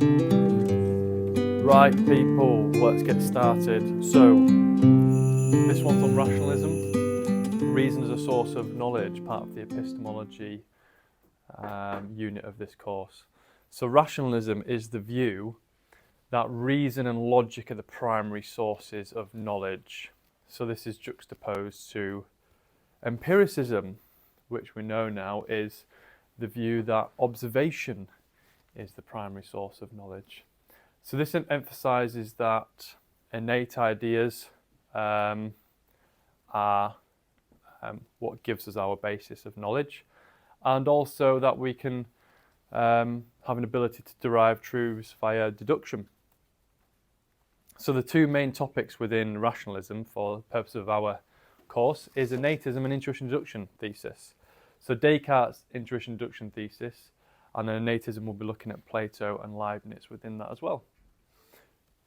Right, people, let's get started. So, this one's on rationalism, reason as a source of knowledge, part of the epistemology unit of this course. So, rationalism is the view that reason and logic are the primary sources of knowledge. So, this is juxtaposed to empiricism, which we know now is the view that observation is the primary source of knowledge. So this emphasises that innate ideas are what gives us our basis of knowledge, and also that we can have an ability to derive truths via deduction. So the two main topics within rationalism for the purpose of our course is Innatism and Intuition Deduction thesis. So Descartes' Intuition Deduction thesis, and then Innatism will be looking at Plato and Leibniz within that as well.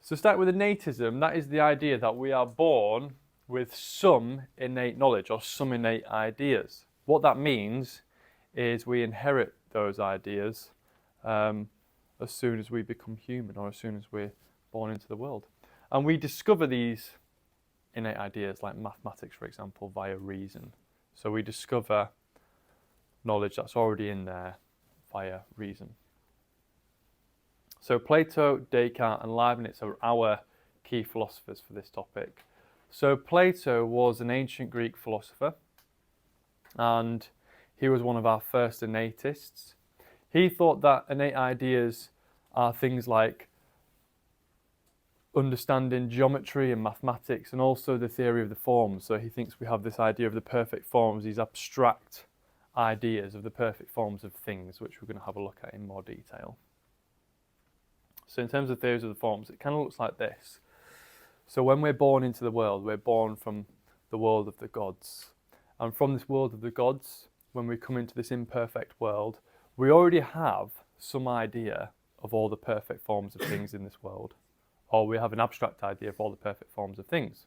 So start with Innatism. That is the idea that we are born with some innate knowledge or some innate ideas. What that means is we inherit those ideas as soon as we become human, or as soon as we're born into the world. And we discover these innate ideas, like mathematics, for example, via reason. So we discover knowledge that's already in there via reason. So Plato, Descartes and Leibniz are our key philosophers for this topic. So Plato was an ancient Greek philosopher, and he was one of our first innatists. He thought that innate ideas are things like understanding geometry and mathematics, and also the theory of the forms. So he thinks we have this idea of the perfect forms, these abstract ideas of the perfect forms of things, which we're going to have a look at in more detail. So in terms of theories of the forms, it kind of looks like this. So when we're born into the world, we're born from the world of the gods. And from this world of the gods, when we come into this imperfect world, we already have some idea of all the perfect forms of things in this world. Or we have an abstract idea of all the perfect forms of things.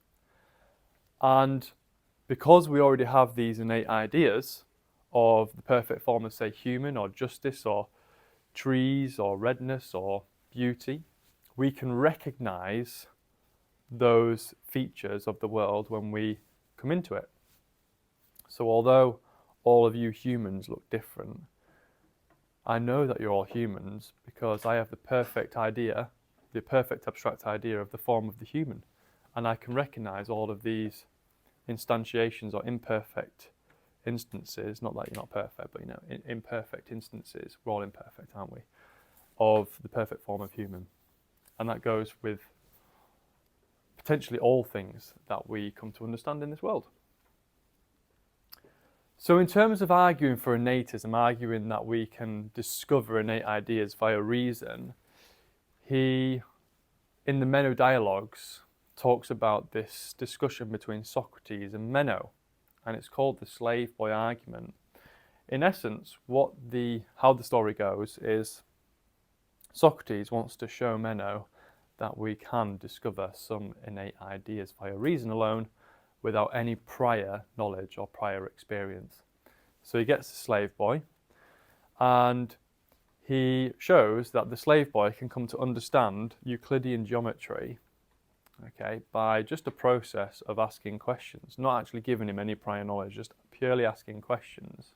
And because we already have these innate ideas of the perfect form of, say, human or justice or trees or redness or beauty, we can recognize those features of the world when we come into it. So although all of you humans look different, I know that you're all humans because I have the perfect idea, the perfect abstract idea of the form of the human, and I can recognize all of these instantiations or imperfect instances, not that you're not perfect, but imperfect instances, we're all imperfect, aren't we, of the perfect form of human. And that goes with potentially all things that we come to understand in this world. So in terms of arguing for innatism, arguing that we can discover innate ideas via reason, he, in the Meno dialogues, talks about this discussion between Socrates and Meno, and it's called the slave boy argument. In essence, how the story goes is Socrates wants to show Meno that we can discover some innate ideas via reason alone without any prior knowledge or prior experience. So he gets the slave boy, and he shows that the slave boy can come to understand Euclidean geometry, okay, by just a process of asking questions, not actually giving him any prior knowledge, just purely asking questions.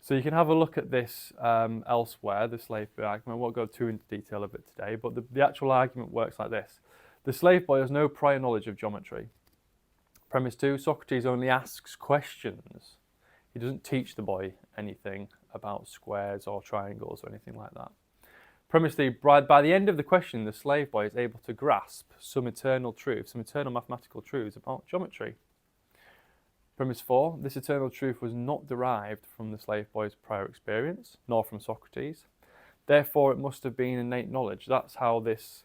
So you can have a look at this elsewhere, the slave boy argument. I won't go too into detail of it today, but the actual argument works like this. The slave boy has no prior knowledge of geometry. Premise 2, Socrates only asks questions. He doesn't teach the boy anything about squares or triangles or anything like that. Premise 3, by the end of the question, the slave boy is able to grasp some eternal truth, some eternal mathematical truths about geometry. Premise 4, this eternal truth was not derived from the slave boy's prior experience, nor from Socrates. Therefore, it must have been innate knowledge. That's how this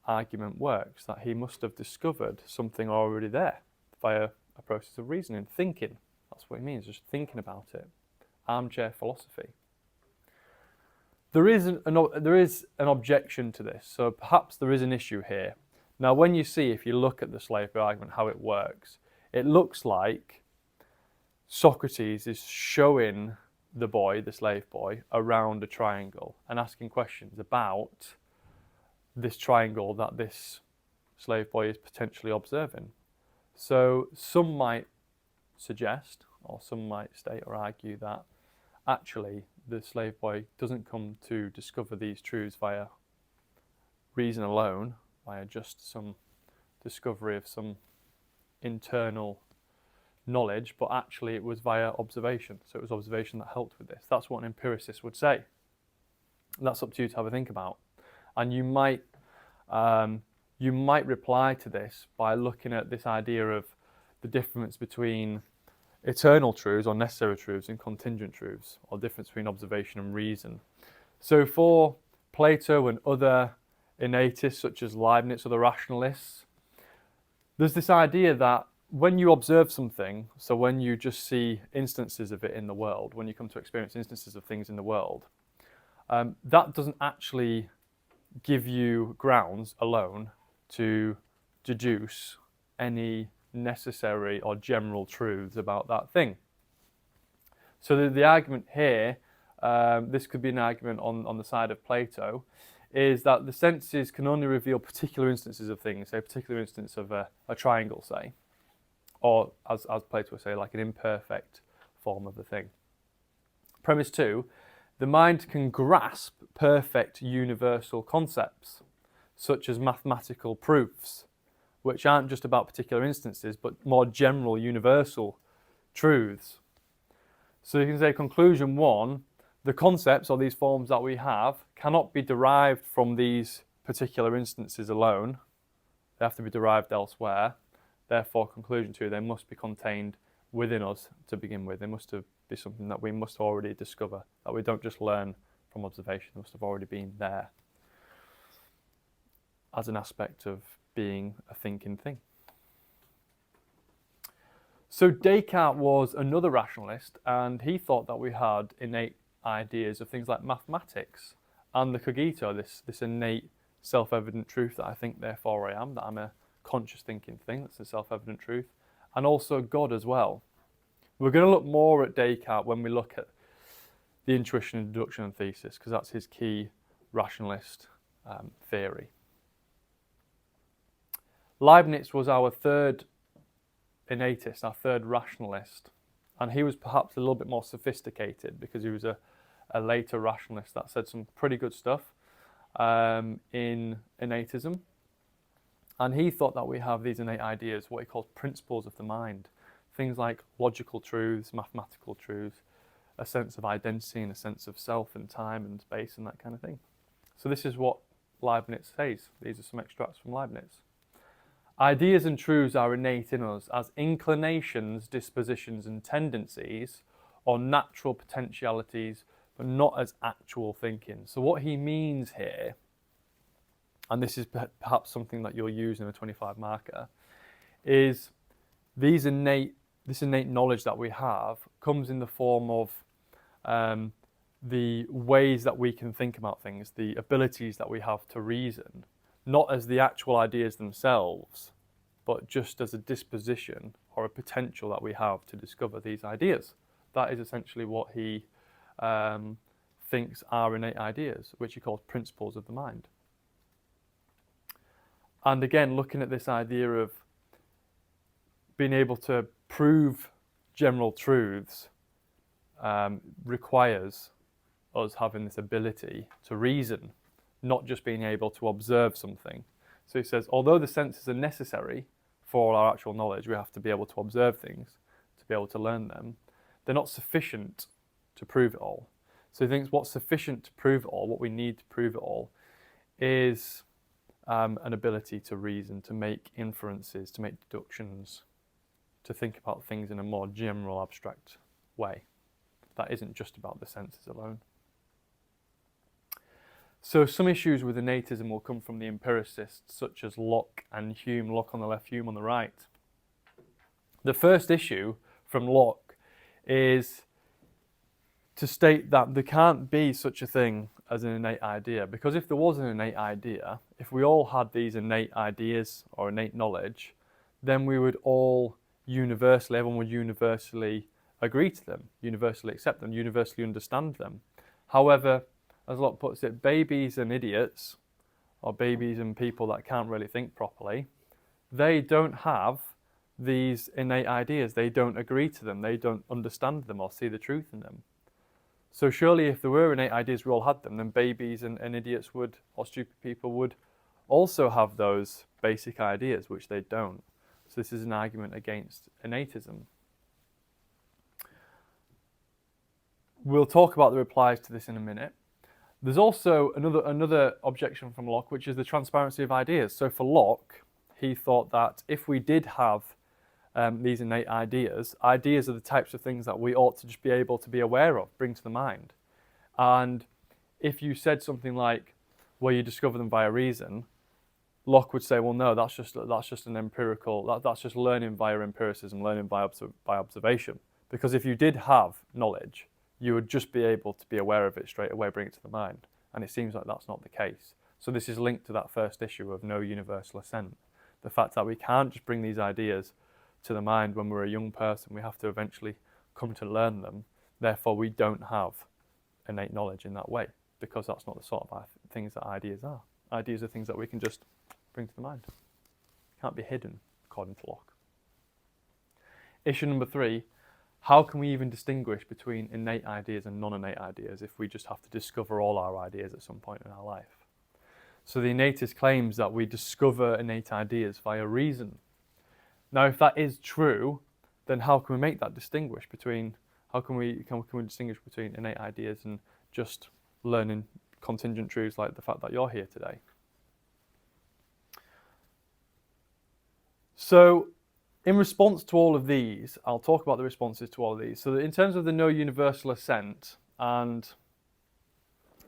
argument works, that he must have discovered something already there via a process of reasoning, thinking. That's what it means, just thinking about it. Armchair philosophy. There is an objection to this, so perhaps there is an issue here. Now, when you see, if you look at the slave boy argument, how it works, it looks like Socrates is showing the boy, the slave boy, around a triangle and asking questions about this triangle that this slave boy is potentially observing. So some might suggest, or some might state or argue that actually the slave boy doesn't come to discover these truths via reason alone, via just some discovery of some internal knowledge, but actually it was via observation. So it was observation that helped with this. That's what an empiricist would say. That's up to you to have a think about. And you might reply to this by looking at this idea of the difference between eternal truths or necessary truths and contingent truths, or difference between observation and reason. So for Plato and other innatists such as Leibniz or the rationalists, there's this idea that when you observe something, so when you just see instances of it in the world, when you come to experience instances of things in the world, that doesn't actually give you grounds alone to deduce any necessary or general truths about that thing. So the argument here, this could be an argument on the side of Plato, is that the senses can only reveal particular instances of things, say a particular instance of a triangle, say, or as Plato would say, like an imperfect form of the thing. Premise 2, the mind can grasp perfect universal concepts, such as mathematical proofs, which aren't just about particular instances, but more general universal truths. So you can say conclusion 1, the concepts, or these forms that we have, cannot be derived from these particular instances alone. They have to be derived elsewhere. Therefore, conclusion 2, they must be contained within us to begin with. They must be something that we must already discover, that we don't just learn from observation. They must have already been there as an aspect of being a thinking thing. So Descartes was another rationalist, and he thought that we had innate ideas of things like mathematics and the cogito, this innate self-evident truth that I think, therefore I am, that I'm a conscious thinking thing, that's a self-evident truth, and also God as well. We're going to look more at Descartes when we look at the intuition and deduction and thesis, because that's his key rationalist theory. Leibniz was our third innatist, our third rationalist, and he was perhaps a little bit more sophisticated because he was a later rationalist that said some pretty good stuff in innatism. And he thought that we have these innate ideas, what he called principles of the mind, things like logical truths, mathematical truths, a sense of identity and a sense of self and time and space and that kind of thing. So this is what Leibniz says. These are some extracts from Leibniz. Ideas and truths are innate in us as inclinations, dispositions and tendencies, or natural potentialities, but not as actual thinking. So what he means here, and this is perhaps something that you'll use in a 25 marker, is this innate knowledge that we have comes in the form of the ways that we can think about things, the abilities that we have to reason, not as the actual ideas themselves, but just as a disposition or a potential that we have to discover these ideas. That is essentially what he thinks are innate ideas, which he calls principles of the mind. And again, looking at this idea of being able to prove general truths requires us having this ability to reason, not just being able to observe something. So he says, although the senses are necessary for our actual knowledge, we have to be able to observe things, to be able to learn them. They're not sufficient to prove it all. So he thinks what's sufficient to prove it all, what we need to prove it all, is an ability to reason, to make inferences, to make deductions, to think about things in a more general, abstract way. That isn't just about the senses alone. So some issues with innatism will come from the empiricists, such as Locke and Hume. Locke on the left, Hume on the right. The first issue from Locke is to state that there can't be such a thing as an innate idea, because if there was an innate idea, if we all had these innate ideas or innate knowledge, then we would all universally, everyone would universally agree to them, universally accept them, universally understand them. However, as Locke puts it, babies and idiots, or babies and people that can't really think properly, they don't have these innate ideas. They don't agree to them. They don't understand them or see the truth in them. So surely if there were innate ideas, we all had them, then babies and idiots would, or stupid people would also have those basic ideas, which they don't. So this is an argument against innatism. We'll talk about the replies to this in a minute. There's also another objection from Locke, which is the transparency of ideas. So for Locke, he thought that if we did have these innate ideas are the types of things that we ought to just be able to be aware of, bring to the mind. And if you said something like, well, you discover them via reason, Locke would say, well, no, that's just an empirical, that's just learning via empiricism, learning by observation. Because if you did have knowledge, you would just be able to be aware of it straight away, bring it to the mind. And it seems like that's not the case. So this is linked to that first issue of no universal assent. The fact that we can't just bring these ideas to the mind when we're a young person, we have to eventually come to learn them. Therefore, we don't have innate knowledge in that way, because that's not the sort of things that ideas are. Ideas are things that we can just bring to the mind. Can't be hidden, according to Locke. Issue number 3, how can we even distinguish between innate ideas and non-innate ideas if we just have to discover all our ideas at some point in our life? So the innatist claims that we discover innate ideas via reason. Now, if that is true, then how can we make that distinguish between, how can we distinguish between innate ideas and just learning contingent truths like the fact that you're here today? So, in response to all of these, I'll talk about the responses to all of these. So in terms of the no universal assent and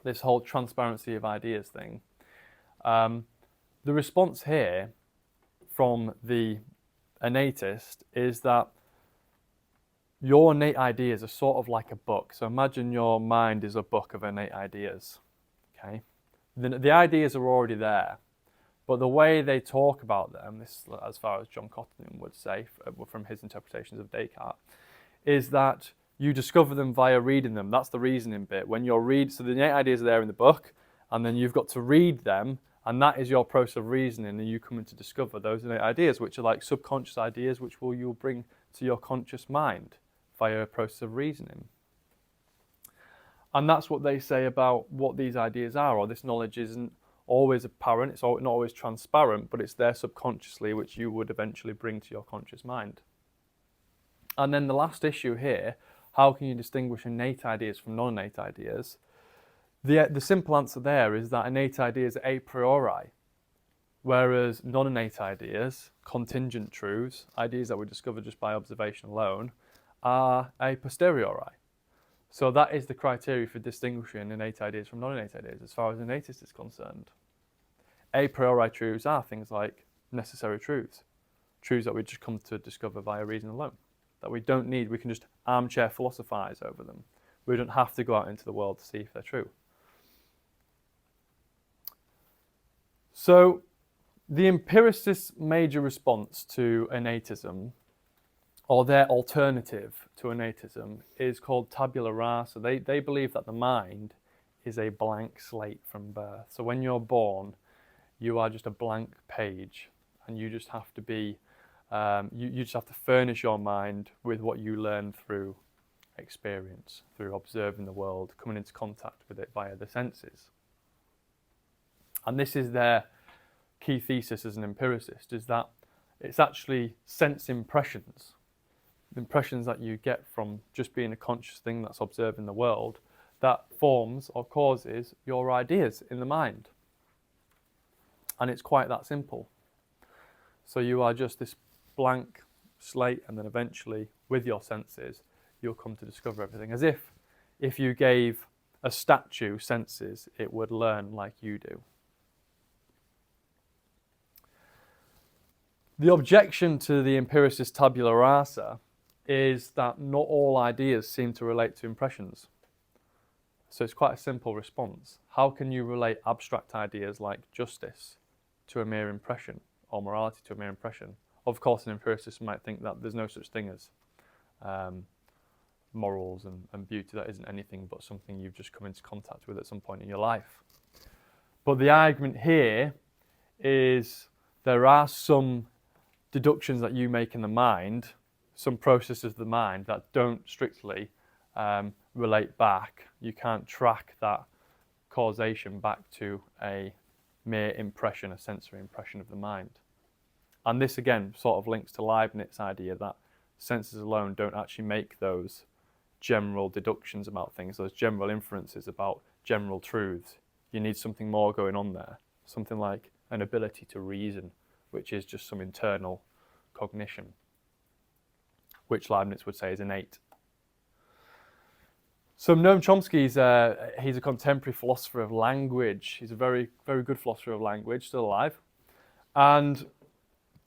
this whole transparency of ideas thing, the response here from the innatist is that your innate ideas are sort of like a book. So imagine your mind is a book of innate ideas. Okay, the ideas are already there. But the way they talk about them, this as far as John Cottingham would say from his interpretations of Descartes, is that you discover them via reading them. That's the reasoning bit. When you're so the innate ideas are there in the book, and then you've got to read them, and that is your process of reasoning, and you come in to discover those innate ideas, which are like subconscious ideas, which you'll bring to your conscious mind via a process of reasoning. And that's what they say about what these ideas are, or this knowledge isn't always apparent, it's not always transparent, but it's there subconsciously, which you would eventually bring to your conscious mind. And then the last issue here, how can you distinguish innate ideas from non-innate ideas? The simple answer there is that innate ideas are a priori, whereas non-innate ideas, contingent truths, ideas that we discover just by observation alone, are a posteriori. So that is the criteria for distinguishing innate ideas from non-innate ideas as far as innatist is concerned. A priori truths are things like necessary truths, truths that we just come to discover via reason alone, that we don't need, we can just armchair philosophize over them. We don't have to go out into the world to see if they're true. So the empiricist's major response to innatism, or their alternative to innatism, is called tabula rasa. They believe that the mind is a blank slate from birth. So when you're born, you are just a blank page, and you just have to be, you just have to furnish your mind with what you learn through experience, through observing the world, coming into contact with it via the senses. And this is their key thesis as an empiricist, is that it's actually sense impressions, impressions that you get from just being a conscious thing that's observing the world, that forms or causes your ideas in the mind. And it's quite that simple. So you are just this blank slate, and then eventually, with your senses, you'll come to discover everything. As if you gave a statue senses, it would learn like you do. The objection to the empiricist tabula rasa is that not all ideas seem to relate to impressions. So it's quite a simple response. How can you relate abstract ideas like justice to a mere impression, or morality to a mere impression? Of course, an empiricist might think that there's no such thing as morals and beauty. That isn't anything but something you've just come into contact with at some point in your life. But the argument here is there are some deductions that you make in the mind, some processes of the mind that don't strictly relate back. You can't track that causation back to a mere impression, a sensory impression of the mind. And this again sort of links to Leibniz's idea that senses alone don't actually make those general deductions about things, those general inferences about general truths. You need something more going on there, something like an ability to reason, which is just some internal cognition, which Leibniz would say is innate. So Noam Chomsky's he's a contemporary philosopher of language. He's a very, very good philosopher of language, still alive. And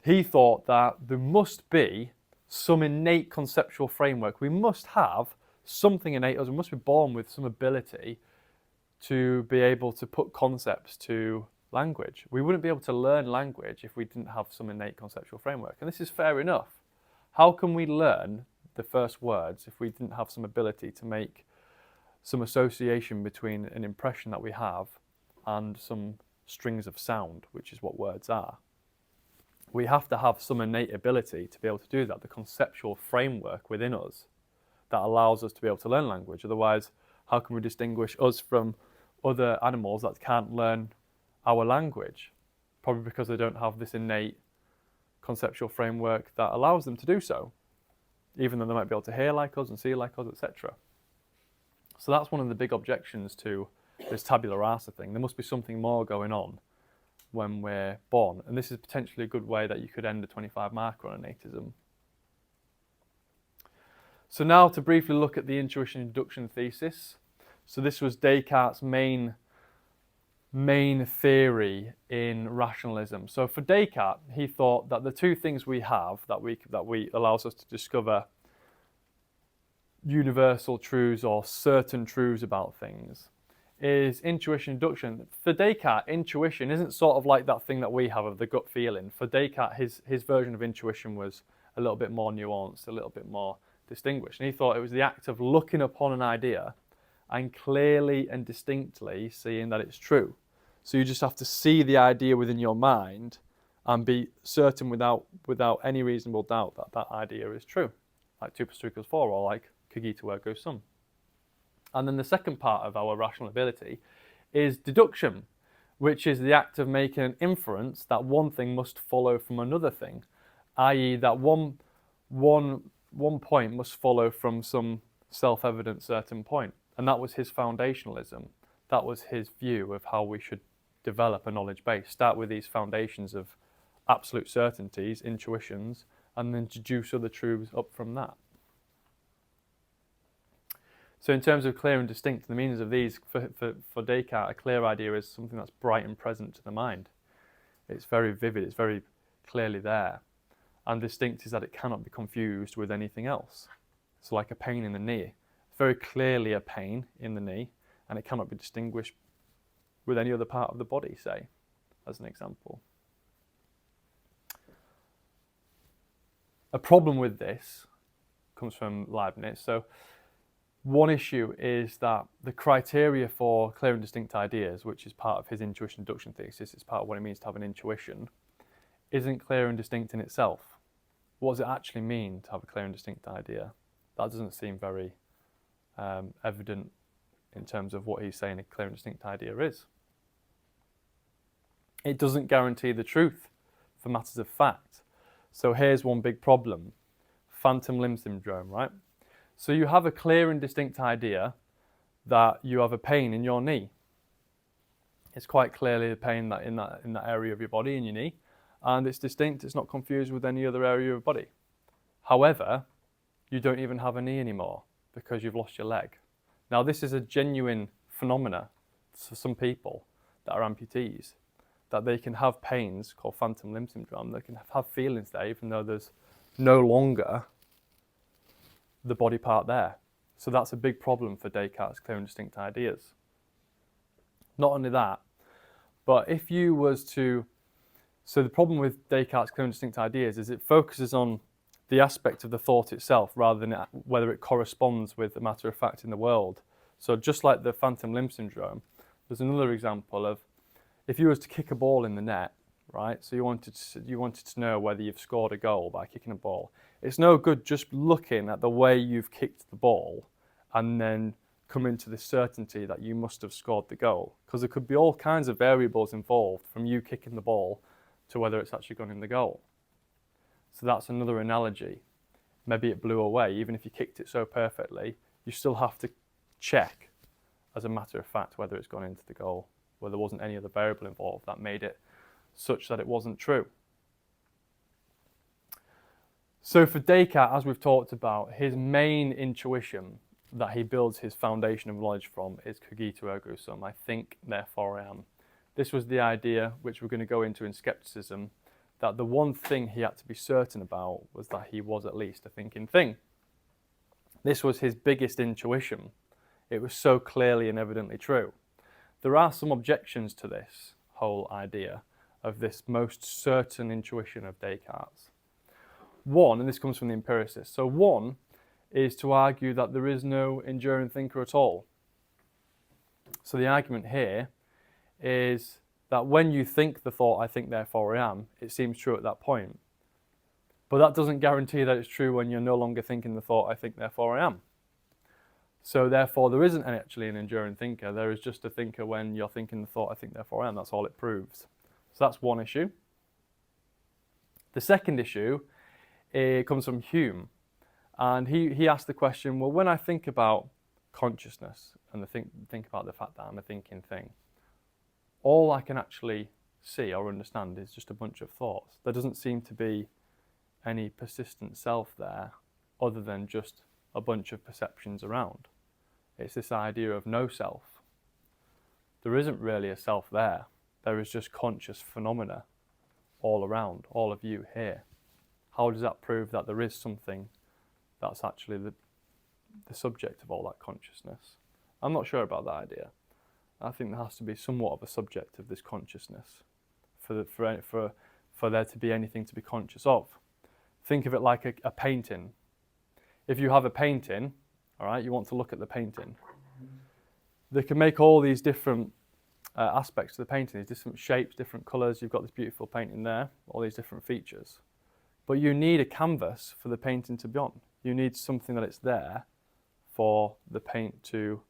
he thought that there must be some innate conceptual framework. We must have something innate us. We must be born with some ability to be able to put concepts to language. We wouldn't be able to learn language if we didn't have some innate conceptual framework. And this is fair enough. How can we learn the first words if we didn't have some ability to make some association between an impression that we have and some strings of sound, which is what words are? We have to have some innate ability to be able to do that, the conceptual framework within us that allows us to be able to learn language. Otherwise, how can we distinguish us from other animals that can't learn our language? Probably because they don't have this innate conceptual framework that allows them to do so, even though they might be able to hear like us and see like us, etc. So that's one of the big objections to this tabula rasa thing. There must be something more going on when we're born. And this is potentially a good way that you could end a 25 marker on innatism. So now to briefly look at the intuition and deduction thesis. So this was Descartes' main theory in rationalism. So for Descartes, he thought that the two things we have that we allows us to discover universal truths or certain truths about things is intuition and deduction. For Descartes, intuition isn't sort of like that thing that we have of the gut feeling. For Descartes, his version of intuition was a little bit more nuanced, a little bit more distinguished. And he thought it was the act of looking upon an idea and clearly and distinctly seeing that it's true. So you just have to see the idea within your mind and be certain without any reasonable doubt that that idea is true. Like 2 + 2 = 4, or like Cogito ergo sum. And then the second part of our rational ability is deduction, which is the act of making an inference that one thing must follow from another thing, i.e. that one point must follow from some self-evident certain point. And that was his foundationalism. That was his view of how we should develop a knowledge base. Start with these foundations of absolute certainties, intuitions, and then deduce other truths up from that. So in terms of clear and distinct, the meanings of these, for Descartes, a clear idea is something that's bright and present to the mind. It's very vivid, it's very clearly there. And distinct is that it cannot be confused with anything else. So like a pain in the knee. It's very clearly a pain in the knee, and it cannot be distinguished with any other part of the body, say, as an example. A problem with this comes from Leibniz. So one issue is that the criteria for clear and distinct ideas, which is part of his intuition deduction thesis, it's part of what it means to have an intuition, isn't clear and distinct in itself. What does it actually mean to have a clear and distinct idea? That doesn't seem very evident in terms of what he's saying a clear and distinct idea is. It doesn't guarantee the truth for matters of fact. So here's one big problem. Phantom limb syndrome, right? So you have a clear and distinct idea that you have a pain in your knee. It's quite clearly a pain that in that area of your body, in your knee, and it's distinct, it's not confused with any other area of your body. However, you don't even have a knee anymore because you've lost your leg. Now this is a genuine phenomena for some people that are amputees, that they can have pains called phantom limb syndrome. They can have feelings there even though there's no longer the body part there. So that's a big problem for Descartes' clear and distinct ideas. Not only that, but if you was to... So the problem with Descartes' clear and distinct ideas is it focuses on the aspect of the thought itself rather than whether it corresponds with the matter of fact in the world. So just like the phantom limb syndrome, there's another example of if you was to kick a ball in the net, right? So you wanted to know whether you've scored a goal by kicking a ball. It's no good just looking at the way you've kicked the ball and then coming to the certainty that you must have scored the goal, because there could be all kinds of variables involved from you kicking the ball to whether it's actually gone in the goal. So that's another analogy. Maybe it blew away. Even if you kicked it so perfectly, you still have to check as a matter of fact whether it's gone into the goal, where there wasn't any other variable involved that made it such that it wasn't true. So for Descartes, as we've talked about, his main intuition that he builds his foundation of knowledge from is cogito ergo sum, I think, therefore I am. This was the idea, which we're going to go into in Skepticism, that the one thing he had to be certain about was that he was at least a thinking thing. This was his biggest intuition. It was so clearly and evidently true. There are some objections to this whole idea of this most certain intuition of Descartes. One, and this comes from the empiricists, so one is to argue that there is no enduring thinker at all. So the argument here is that when you think the thought, I think, therefore I am, it seems true at that point. But that doesn't guarantee that it's true when you're no longer thinking the thought, I think, therefore I am. So therefore there isn't actually an enduring thinker, there is just a thinker when you're thinking the thought, I think, therefore I am. That's all it proves. So that's one issue. The second issue, it comes from Hume. And he asked the question, well, when I think about consciousness and think about the fact that I'm a thinking thing, all I can actually see or understand is just a bunch of thoughts. There doesn't seem to be any persistent self there other than just a bunch of perceptions around. It's this idea of no self. There isn't really a self there. There is just conscious phenomena all around, all of you here. How does that prove that there is something that's actually the subject of all that consciousness? I'm not sure about that idea. I think there has to be somewhat of a subject of this consciousness for there to be anything to be conscious of. Think of it like a painting. If you have a painting, all right, you want to look at the painting. They can make all these different aspects of the painting, these different shapes, different colours. You've got this beautiful painting there, all these different features. But you need a canvas for the painting to be on. You need something that it's there for the paint to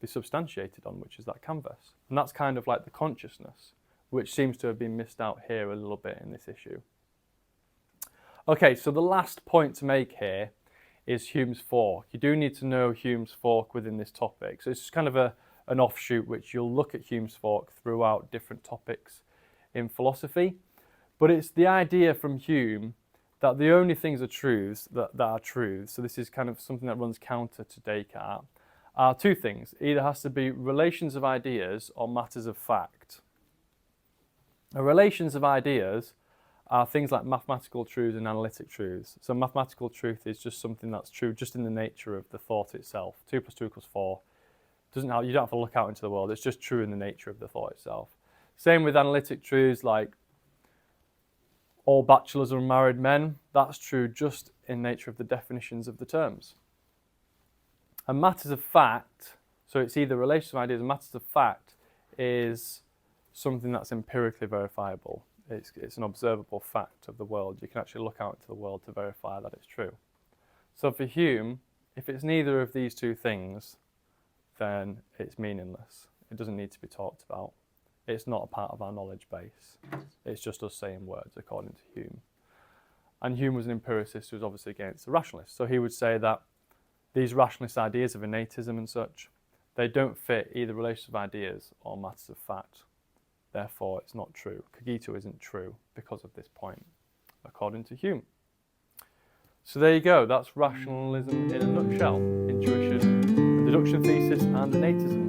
be substantiated on, which is that canvas. And that's kind of like the consciousness, which seems to have been missed out here a little bit in this issue. Okay, so the last point to make here is Hume's fork. You do need to know Hume's fork within this topic. So it's kind of an offshoot which you'll look at Hume's fork throughout different topics in philosophy. But it's the idea from Hume that the only things are truths that are truths, so this is kind of something that runs counter to Descartes, are two things. Either has to be relations of ideas or matters of fact. Now, relations of ideas are things like mathematical truths and analytic truths. So mathematical truth is just something that's true just in the nature of the thought itself. 2 + 2 = 4. You don't have to look out into the world, it's just true in the nature of the thought itself. Same with analytic truths like all bachelors are married men. That's true just in nature of the definitions of the terms. And matters of fact, so it's either relations of ideas or matters of fact, is something that's empirically verifiable. It's an observable fact of the world. You can actually look out into the world to verify that it's true. So for Hume, if it's neither of these two things, then it's meaningless. It doesn't need to be talked about. It's not a part of our knowledge base. It's just us saying words, according to Hume. And Hume was an empiricist who was obviously against the rationalists. So he would say that these rationalist ideas of innatism and such, they don't fit either relations of ideas or matters of fact. Therefore, it's not true. Cogito isn't true because of this point, according to Hume. So there you go. That's rationalism in a nutshell. Intuition, deduction, thesis, and innatism.